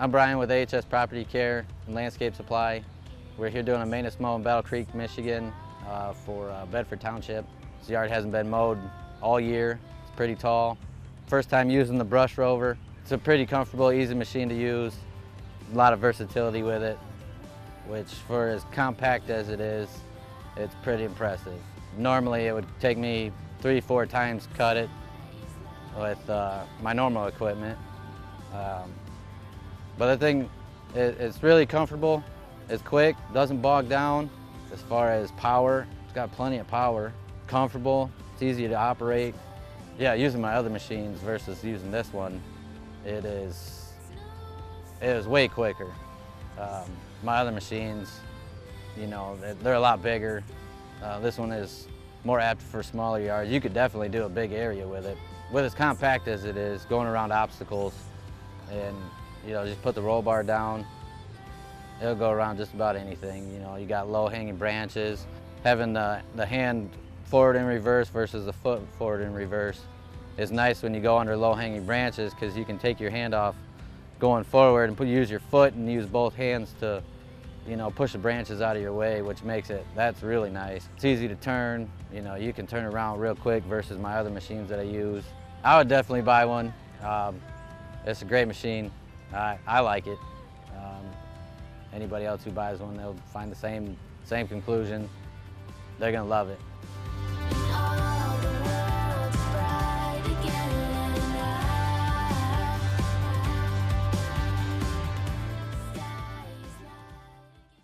I'm Brian with AHS Property Care and Landscape Supply. We're here doing a maintenance mow in Battle Creek, Michigan for Bedford Township. This yard hasn't been mowed all year. It's pretty tall. First time using the Brush Rover. It's a pretty comfortable, easy machine to use. A lot of versatility with it, which for as compact as it is, it's pretty impressive. Normally it would take me 3-4 times cut it with my normal equipment. But the thing, it's really comfortable, it's quick, doesn't bog down. As far as power, it's got plenty of power. Comfortable, it's easy to operate. Yeah, using my other machines versus using this one, it is way quicker. My other machines, you know, they're a lot bigger. This one is more apt for smaller yards. You could definitely do a big area with it. With as compact as it is, going around obstacles, and you know, just put the roll bar down, it'll go around just about anything. You know, you got low hanging branches. Having the hand forward and reverse versus the foot forward and reverse is nice when you go under low hanging branches, because you can take your hand off going forward and use your foot and use both hands to, you know, push the branches out of your way, which makes that's really nice. It's easy to turn, you know, you can turn around real quick versus my other machines that I use. I would definitely buy one. It's a great machine. I like it. Anybody else who buys one, they'll find the same conclusion. They're gonna love it.